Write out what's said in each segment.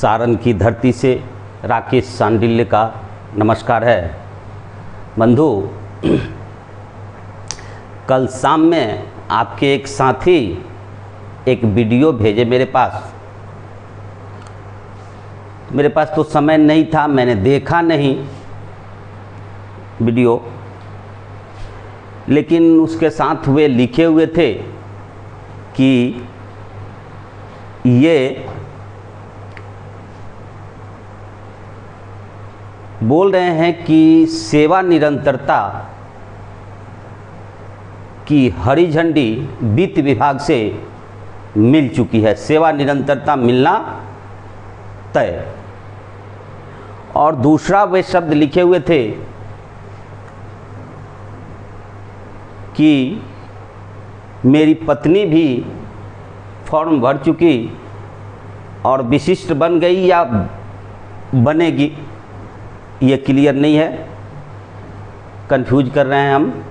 सारण की धरती से राकेश सांडिल्य का नमस्कार है। बंधु, कल शाम में आपके एक साथी एक वीडियो भेजे मेरे पास। मेरे पास तो समय नहीं था, मैंने देखा नहीं वीडियो, लेकिन उसके साथ वे लिखे हुए थे कि ये बोल रहे हैं कि सेवा निरंतरता की हरी झंडी वित्त विभाग से मिल चुकी है। सेवा निरंतरता मिलना तय। और दूसरा वे शब्द लिखे हुए थे कि मेरी पत्नी भी फॉर्म भर चुकी और विशिष्ट बन गई या बनेगी, ये क्लियर नहीं है, कंफ्यूज कर रहे हैं हम।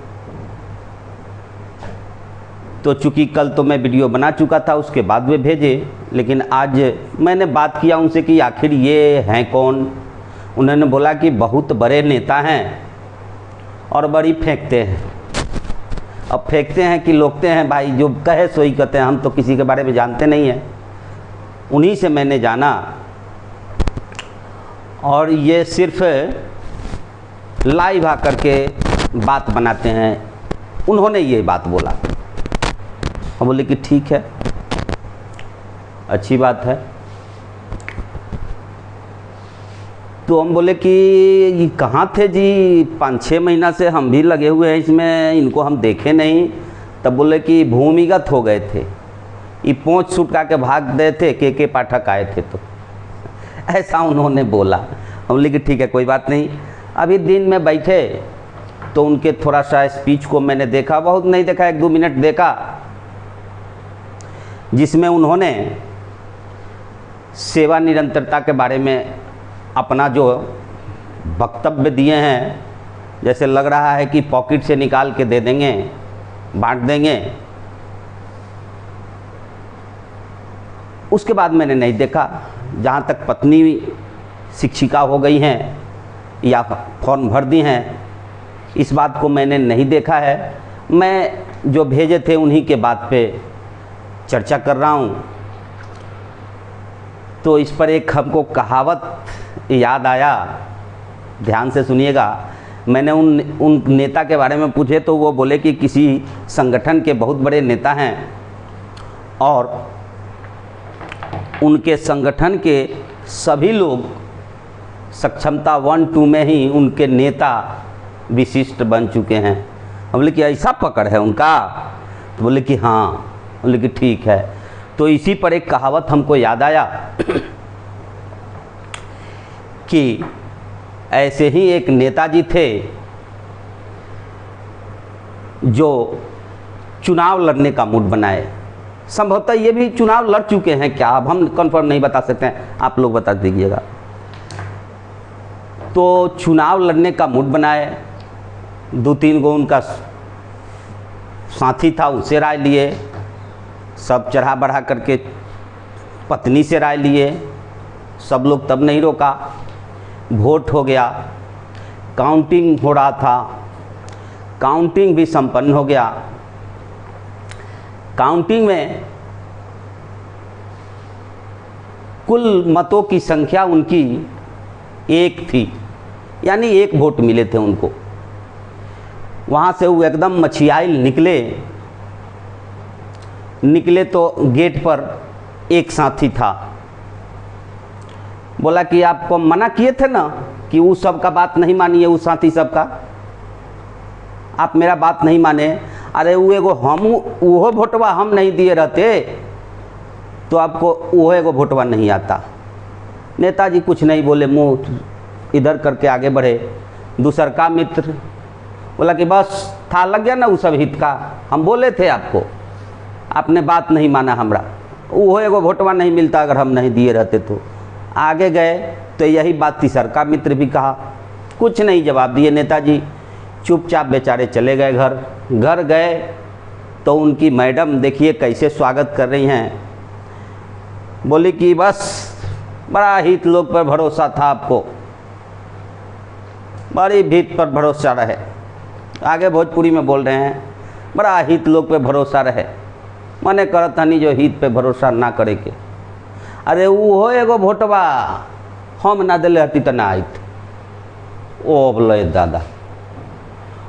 तो चूँकि कल तो मैं वीडियो बना चुका था, उसके बाद वे भेजे, लेकिन आज मैंने बात किया उनसे कि आखिर ये हैं कौन। उन्होंने बोला कि बहुत बड़े नेता हैं और बड़ी फेंकते हैं। अब फेंकते हैं कि लोगते हैं, भाई जो कहे सो ही कहते हैं, हम तो किसी के बारे में जानते नहीं हैं। उन्हीं से मैंने जाना और ये सिर्फ लाइव आकर के बात बनाते हैं। उन्होंने ये बात बोला, हम बोले कि ठीक है, अच्छी बात है। तो हम बोले कि ये कहाँ थे जी, 5-6 महीना से हम भी लगे हुए हैं इसमें, इनको हम देखे नहीं। तब बोले कि भूमिगत हो गए थे, ये पोंछ छुटका के भाग गए थे, के पाठक आए थे, तो ऐसा उन्होंने बोला। हम बोले कि ठीक है, कोई बात नहीं। अभी दिन में बैठे तो उनके थोड़ा सा स्पीच को मैंने देखा, बहुत नहीं देखा, 1-2 मिनट देखा, जिसमें उन्होंने सेवा निरंतरता के बारे में अपना जो वक्तव्य दिए हैं, जैसे लग रहा है कि पॉकेट से निकाल के दे देंगे, बांट देंगे। उसके बाद मैंने नहीं देखा। जहाँ तक पत्नी शिक्षिका हो गई हैं या फॉर्म भर दी हैं, इस बात को मैंने नहीं देखा है। मैं जो भेजे थे उन्हीं के बात पे चर्चा कर रहा हूँ। तो इस पर एक हमको कहावत याद आया, ध्यान से सुनिएगा। मैंने उन नेता के बारे में पूछे तो वो बोले कि किसी संगठन के बहुत बड़े नेता हैं और उनके संगठन के सभी लोग सक्षमता 1-2 में ही उनके नेता विशिष्ट बन चुके हैं। हम बोले कि ऐसा पकड़ है उनका? तो बोले कि हाँ। बोले कि ठीक है। तो इसी पर एक कहावत हमको याद आया कि ऐसे ही एक नेताजी थे जो चुनाव लड़ने का मूड बनाए। संभवतः ये भी चुनाव लड़ चुके हैं क्या, अब हम कंफर्म नहीं बता सकते हैं, आप लोग बता दीजिएगा। तो चुनाव लड़ने का मूड बनाए, 2-3 गो उनका साथी था, उससे राय लिए, सब चढ़ा बढ़ा करके पत्नी से राय लिए, सब लोग तब नहीं रोका। वोट हो गया, काउंटिंग हो रहा था, काउंटिंग भी संपन्न हो गया। काउंटिंग में कुल मतों की संख्या उनकी 1 थी, यानी 1 वोट मिले थे उनको। वहाँ से वो एकदम मछियाइल निकले तो गेट पर एक साथी था। बोला कि आपको मना किए थे ना कि वो सब का बात नहीं मानिए, वो साथी सब का, आप मेरा बात नहीं माने। अरे वो एगो वो वोटवा हम नहीं दिए रहते तो आपको वो एगो वोटवा नहीं आता। नेताजी कुछ नहीं बोले, मुंह इधर करके आगे बढ़े। दूसर का मित्र बोला कि बस था लग गया ना वो सब हित का, हम बोले थे आपको, आपने बात नहीं माना हमरा, वो एगो वोटवा नहीं मिलता अगर हम नहीं दिए रहते तो। आगे गए तो यही बात तीसर का मित्र भी कहा, कुछ नहीं जवाब दिए नेताजी, चुपचाप बेचारे चले गए घर गए तो उनकी मैडम देखिए कैसे स्वागत कर रही हैं। बोली कि बस बड़ा हित लोग पर भरोसा था आपको, बड़ी भीत पर भरोसा रहे। आगे भोजपुरी में बोल रहे हैं, बड़ा हित लोग पे भरोसा रहे। मने करत हनी जो हित पे भरोसा ना करे के। अरे वो एगो भोटवा हम ना दिले हती तो ना आइत। ओ बोले दादा,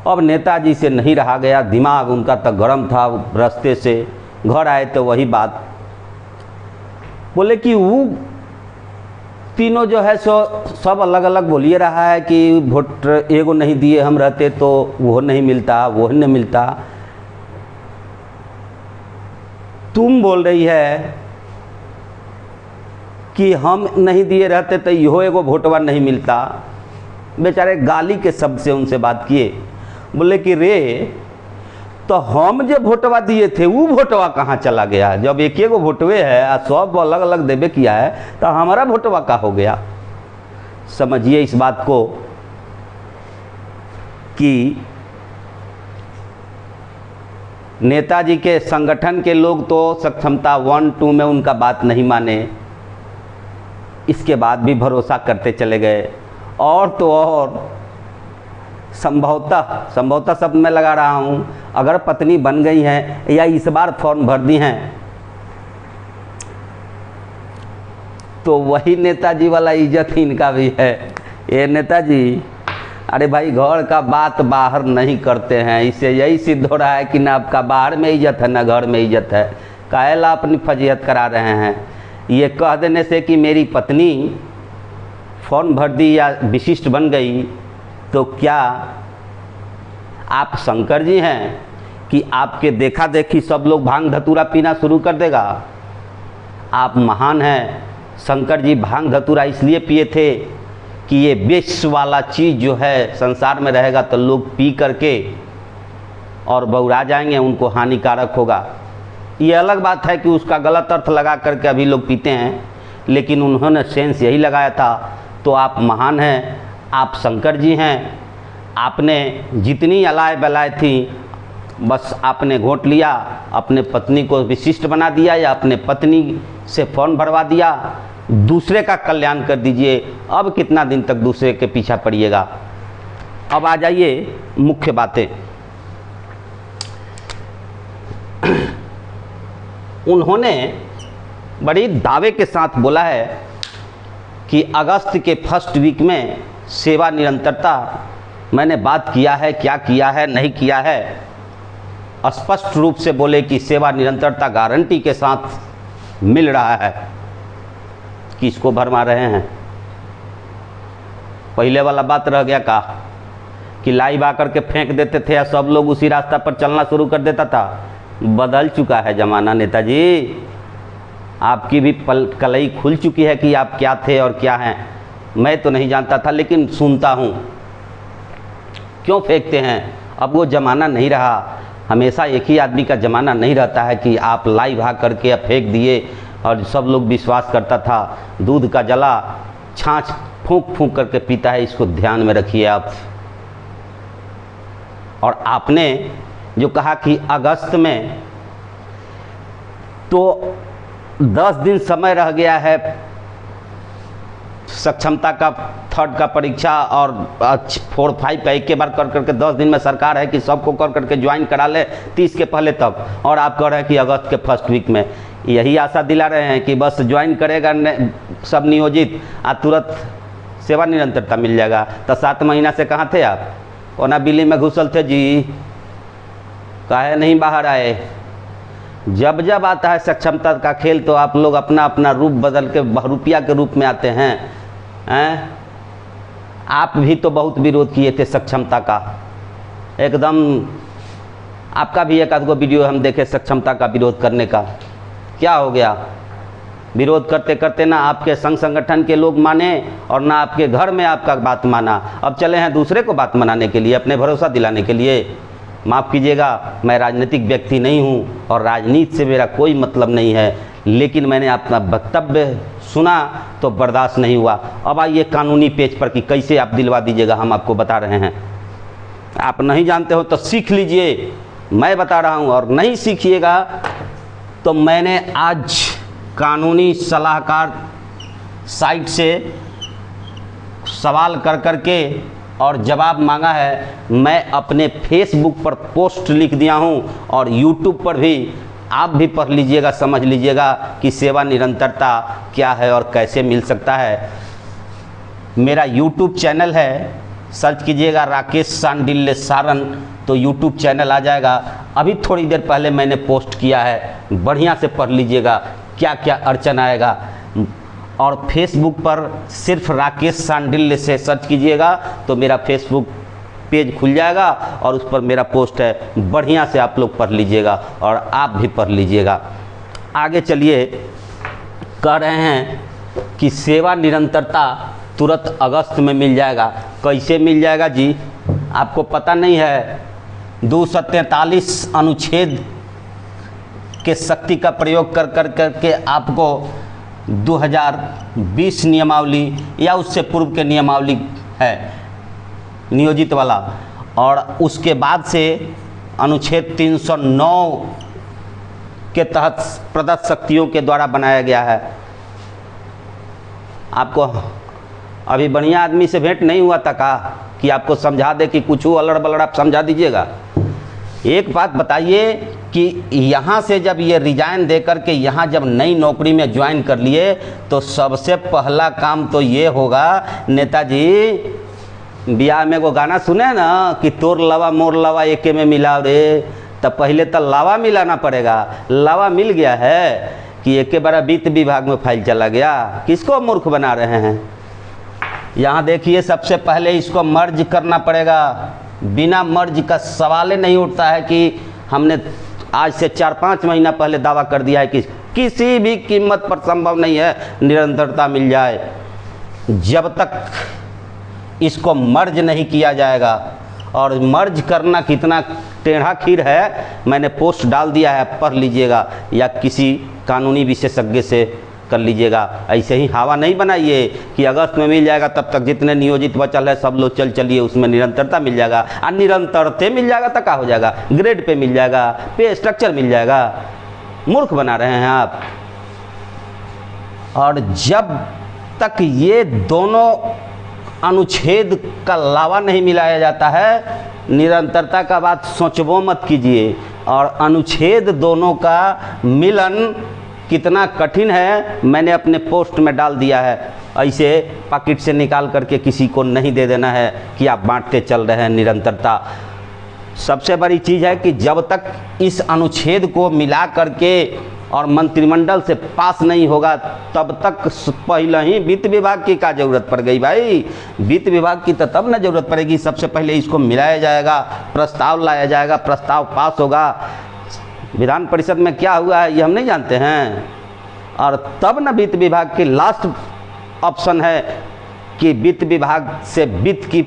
अब नेताजी से नहीं रहा गया, दिमाग उनका तक गर्म था। रास्ते से घर आए तो वही बात बोले कि वो तीनों जो है सो सब अलग अलग बोलिए रहा है कि वोट एगो नहीं दिए हम रहते तो वो नहीं मिलता, वो नहीं मिलता। तुम बोल रही है कि हम नहीं दिए रहते तो यो एगो वोटवा नहीं मिलता। बेचारे गाली के शब्द से उनसे बात किए। बोले कि रे, तो हम जो वोटवा दिए थे वो वोटवा कहाँ चला गया? जब एक एगो वोटवे है और सब अलग अलग देवे किया है तो हमारा वोटवा का हो गया? समझिए इस बात को कि नेताजी के संगठन के लोग तो सक्षमता 1-2 में उनका बात नहीं माने, इसके बाद भी भरोसा करते चले गए। और तो और संभवतः शब्द मैं लगा रहा हूँ, अगर पत्नी बन गई हैं या इस बार फॉर्म भर दी हैं तो वही नेताजी वाला इज्जत इनका भी है। ये नेताजी, अरे भाई घर का बात बाहर नहीं करते हैं, इससे यही सिद्ध हो रहा है कि ना आपका बाहर में इज्जत है ना घर में इज्जत है। काहेला अपनी फजीहत करा रहे हैं? ये कह देने से कि मेरी पत्नी फॉर्म भर दी या विशिष्ट बन गई तो क्या आप शंकर जी हैं कि आपके देखा देखी सब लोग भांग धतूरा पीना शुरू कर देगा? आप महान हैं। शंकर जी भांग धतूरा इसलिए पिए थे कि ये विष वाला चीज़ जो है संसार में रहेगा तो लोग पी करके और बौरा जाएंगे, उनको हानिकारक होगा। ये अलग बात है कि उसका गलत अर्थ लगा करके अभी लोग पीते हैं, लेकिन उन्होंने सेंस यही लगाया था। तो आप महान हैं, आप शंकर जी हैं। आपने जितनी अलाय बलाय थी बस आपने घोट लिया, अपने पत्नी को विशिष्ट बना दिया या अपने पत्नी से फॉर्म भरवा दिया। दूसरे का कल्याण कर दीजिए। अब कितना दिन तक दूसरे के पीछा पड़िएगा? अब आ जाइए मुख्य बातें। उन्होंने बड़ी दावे के साथ बोला है कि अगस्त के फर्स्ट वीक में सेवा निरंतरता, मैंने बात किया है, क्या किया है नहीं किया है, स्पष्ट रूप से बोले कि सेवा निरंतरता गारंटी के साथ मिल रहा है। किसको भरमा रहे हैं? पहले वाला बात रह गया का कि लाइव आकर के फेंक देते थे या सब लोग उसी रास्ता पर चलना शुरू कर देता था। बदल चुका है ज़माना नेताजी। आपकी भी कलई खुल चुकी है कि आप क्या थे और क्या हैं। मैं तो नहीं जानता था, लेकिन सुनता हूँ। क्यों फेंकते हैं? अब वो ज़माना नहीं रहा। हमेशा एक ही आदमी का ज़माना नहीं रहता है कि आप लाइव आ करके या फेंक दिए और सब लोग विश्वास करता था। दूध का जला छाछ फूंक फूंक करके पीता है, इसको ध्यान में रखिए आप। और आपने जो कहा कि अगस्त में, तो 10 दिन समय रह गया है सक्षमता का थर्ड का परीक्षा, और 4-5 का एक के बार कर करके 10 दिन में सरकार है कि सबको कर करके ज्वाइन करा ले 30 के पहले तक। और आप कह रहे हैं कि अगस्त के फर्स्ट वीक में। यही आशा दिला रहे हैं कि बस ज्वाइन करेगा सब नियोजित आ तुरंत सेवा निरंतरता मिल जाएगा। तो 7 महीना से कहाँ थे आप? ओना बिल्ली में घुसल थे जी, काहे नहीं बाहर आए? जब जब आता है सक्षमता का खेल तो आप लोग अपना अपना रूप बदल के बहुरूपिया के रूप में आते हैं। आप भी तो बहुत विरोध किए थे सक्षमता का, एकदम। आपका भी एक आध गो वीडियो हम देखे सक्षमता का विरोध करने का। क्या हो गया? विरोध करते करते ना आपके संघ संगठन के लोग माने और ना आपके घर में आपका बात माना। अब चले हैं दूसरे को बात मनाने के लिए, अपने भरोसा दिलाने के लिए। माफ़ कीजिएगा, मैं राजनीतिक व्यक्ति नहीं हूँ और राजनीति से मेरा कोई मतलब नहीं है, लेकिन मैंने अपना वक्तव्य सुना तो बर्दाश्त नहीं हुआ। अब आइए कानूनी पेज पर कि कैसे आप दिलवा दीजिएगा, हम आपको बता रहे हैं। आप नहीं जानते हो तो सीख लीजिए, मैं बता रहा हूँ। और नहीं सीखिएगा तो मैंने आज कानूनी सलाहकार साइट से सवाल कर कर के और जवाब मांगा है। मैं अपने फेसबुक पर पोस्ट लिख दिया हूँ और यूट्यूब पर भी आप भी पढ़ लीजिएगा, समझ लीजिएगा कि सेवा निरंतरता क्या है और कैसे मिल सकता है। मेरा यूट्यूब चैनल है, सर्च कीजिएगा राकेश सांडिल्य सारन तो यूट्यूब चैनल आ जाएगा। अभी थोड़ी देर पहले मैंने पोस्ट किया है, बढ़िया से पढ़ लीजिएगा क्या क्या अड़चन आएगा। और फेसबुक पर सिर्फ राकेश सांडिल्य से सर्च कीजिएगा तो मेरा फेसबुक पेज खुल जाएगा और उस पर मेरा पोस्ट है, बढ़िया से आप लोग पढ़ लीजिएगा और आप भी पढ़ लीजिएगा। आगे चलिए, कह रहे हैं कि सेवा निरंतरता तुरंत अगस्त में मिल जाएगा। कैसे मिल जाएगा जी? आपको पता नहीं है? 243 अनुच्छेद के शक्ति का प्रयोग कर करके आपको 2020 नियमावली या उससे पूर्व के नियमावली है नियोजित वाला, और उसके बाद से अनुच्छेद 309 के तहत प्रदत्त शक्तियों के द्वारा बनाया गया है। आपको अभी बढ़िया आदमी से भेंट नहीं हुआ था का कि आपको समझा दे कि कुछ अलड़ बलड़ आप समझा दीजिएगा? एक बात बताइए कि यहाँ से जब ये रिजाइन दे कर के यहाँ जब नई नौकरी में ज्वाइन कर लिए तो सबसे पहला काम तो ये होगा, नेताजी ब्याह में वो गाना सुने ना कि तोर लवा मोर लवा एके में मिलाओ रे, तब पहले तो लावा मिलाना पड़ेगा। लावा मिल गया है कि एक बार वित्त विभाग में फाइल चला गया। किसको मूर्ख बना रहे हैं? यहाँ देखिए, सबसे पहले इसको मर्ज करना पड़ेगा। बिना मर्ज का सवाल ही नहीं उठता है कि हमने आज से 4-5 महीना पहले दावा कर दिया है कि किसी भी कीमत पर संभव नहीं है निरंतरता मिल जाए। जब तक इसको मर्ज नहीं किया जाएगा, और मर्ज करना कितना टेढ़ा खीर है मैंने पोस्ट डाल दिया है, पढ़ लीजिएगा या किसी कानूनी विशेषज्ञ से कर लीजिएगा। ऐसे ही हवा नहीं बनाइए कि अगस्त में मिल जाएगा, तब तक जितने नियोजित बचल है सब लोग चलिए उसमें निरंतरता मिल जाएगा। और निरंतरते मिल जाएगा तो क्या हो जाएगा? ग्रेड पे मिल जाएगा, पे स्ट्रक्चर मिल जाएगा। मूर्ख बना रहे हैं आप। और जब तक ये दोनों अनुच्छेद का लावा नहीं मिलाया जाता है, निरंतरता का बात सोचबो मत कीजिए। और अनुच्छेद दोनों का मिलन कितना कठिन है मैंने अपने पोस्ट में डाल दिया है। ऐसे पॉकेट से निकाल करके किसी को नहीं दे देना है कि आप बांटते चल रहे हैं निरंतरता। सबसे बड़ी चीज़ है कि जब तक इस अनुच्छेद को मिला करके और मंत्रिमंडल से पास नहीं होगा तब तक पहले ही वित्त विभाग की क्या ज़रूरत पड़ गई भाई? वित्त विभाग की तो तब ना ज़रूरत पड़ेगी। सबसे पहले इसको मिलाया जाएगा, प्रस्ताव लाया जाएगा, प्रस्ताव पास होगा। विधान परिषद में क्या हुआ है ये हम नहीं जानते हैं। और तब ना वित्त विभाग की लास्ट ऑप्शन है कि वित्त विभाग से वित्त की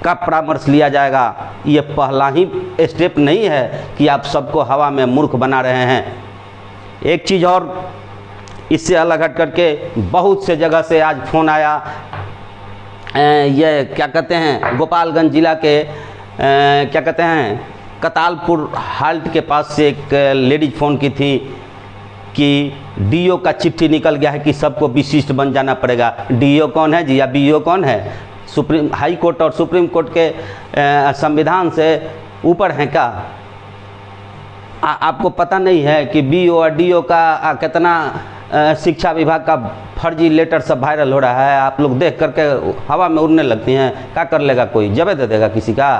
का परामर्श लिया जाएगा। ये पहला ही स्टेप नहीं है कि आप सबको हवा में मूर्ख बना रहे हैं। एक चीज़ और इससे अलग हट करके बहुत से जगह से आज फ़ोन आया, ये क्या कहते हैं गोपालगंज जिला के क्या कहते हैं कतालपुर हाल्ट के पास से एक लेडीज फ़ोन की थी कि डीओ का चिट्ठी निकल गया है कि सबको विशिष्ट बन जाना पड़ेगा। डीओ कौन है जी या बीओ कौन है? सुप्रीम हाई कोर्ट और सुप्रीम कोर्ट के संविधान से ऊपर हैं क्या? आपको पता नहीं है कि बीओ और डीओ का कितना शिक्षा विभाग का फर्जी लेटर सब वायरल हो रहा है? आप लोग देख करके हवा में उड़ने लगती हैं। क्या कर लेगा कोई? जबे दे देगा किसी का?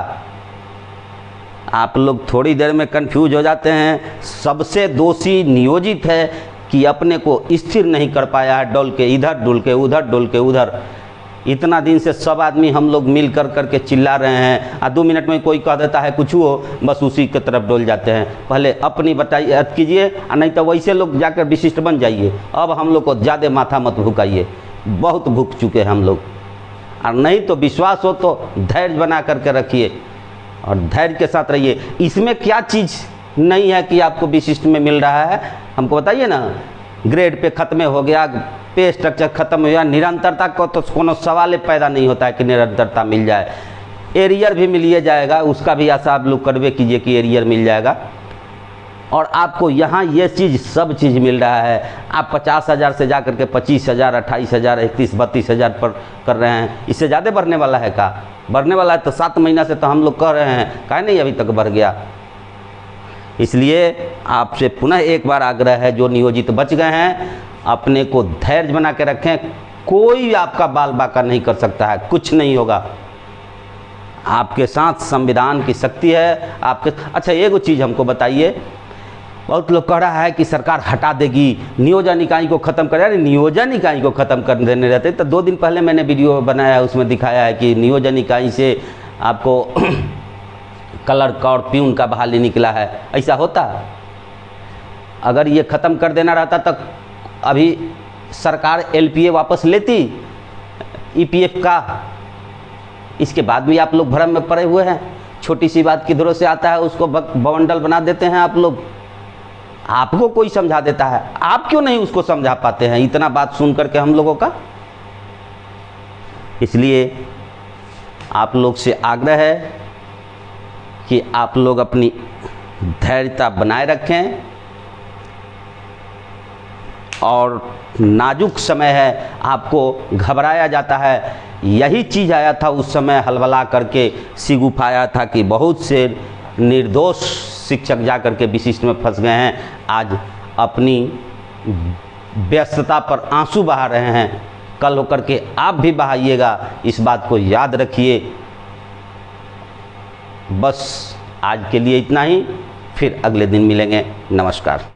आप लोग थोड़ी देर में कंफ्यूज हो जाते हैं। सबसे दोषी नियोजित है कि अपने को स्थिर नहीं कर पाया है, डोल के इधर डोल के उधर, डोल के उधर। इतना दिन से सब आदमी हम लोग मिल कर करके चिल्ला रहे हैं, और 2 मिनट में कोई कह देता है कुछ हो, बस उसी की तरफ डोल जाते हैं। पहले अपनी बताइए कीजिए, और नहीं तो वैसे लोग जाकर विशिष्ट बन जाइए। अब हम लोग को ज़्यादा माथा मत भुकाइए, बहुत भूख चुके हैं हम लोग। और नहीं तो विश्वास हो तो धैर्य बना करके रखिए और धैर्य के साथ रहिए। इसमें क्या चीज़ नहीं है कि आपको विशिष्ट में मिल रहा है? हमको बताइए ना। ग्रेड पे ख़त्म हो गया, पे स्ट्रक्चर ख़त्म हो गया, निरंतरता को तो कोनो सवाल पैदा नहीं होता है कि निरंतरता मिल जाए। एरियर भी मिल जाएगा, उसका भी आशा आप लोग करवे कीजिए कि एरियर मिल जाएगा। और आपको यहाँ ये चीज़ सब चीज़ मिल रहा है। आप 50,000 से जा कर के 25,000, 28,000, 31-32,000 पर कर रहे हैं। इससे ज़्यादा बढ़ने वाला है का? बढ़ने वाला है तो 7 महीना से तो हम लोग कह रहे हैं, काहे नहीं अभी तक बढ़ गया। इसलिए आपसे पुनः एक बार आग्रह है, जो नियोजित बच गए हैं अपने को धैर्य बना के रखें। कोई आपका बाल बाका नहीं कर सकता है, कुछ नहीं होगा। आपके साथ संविधान की शक्ति है आपके। अच्छा एक चीज़ हमको बताइए, बहुत लोग कह रहा है कि सरकार हटा देगी, नियोजन इकाई को ख़त्म कर। अरे नियोजन इकाई को ख़त्म कर देने रहते तो 2 दिन पहले मैंने वीडियो बनाया है, उसमें दिखाया है कि नियोजन इकाई से आपको क्लर्क और प्यून का बहाली निकला है। ऐसा होता? अगर ये ख़त्म कर देना रहता तो अभी सरकार LPA वापस लेती EPF का। इसके बाद भी आप लोग भ्रम में पड़े हुए हैं। छोटी सी बात किधरों से आता है उसको बवंडल बना देते हैं आप लोग। आपको कोई समझा देता है, आप क्यों नहीं उसको समझा पाते हैं इतना बात सुन करके हम लोगों का। इसलिए आप लोग से आग्रह है कि आप लोग अपनी धैर्यता बनाए रखें। और नाजुक समय है, आपको घबराया जाता है। यही चीज़ आया था उस समय, हलवला करके सिगुफ आया था कि बहुत से निर्दोष शिक्षक जा कर के विशिष्ट में फंस गए हैं। आज अपनी व्यस्तता पर आंसू बहा रहे हैं, कल होकर के आप भी बहाइएगा। इस बात को याद रखिए। बस आज के लिए इतना ही, फिर अगले दिन मिलेंगे। नमस्कार।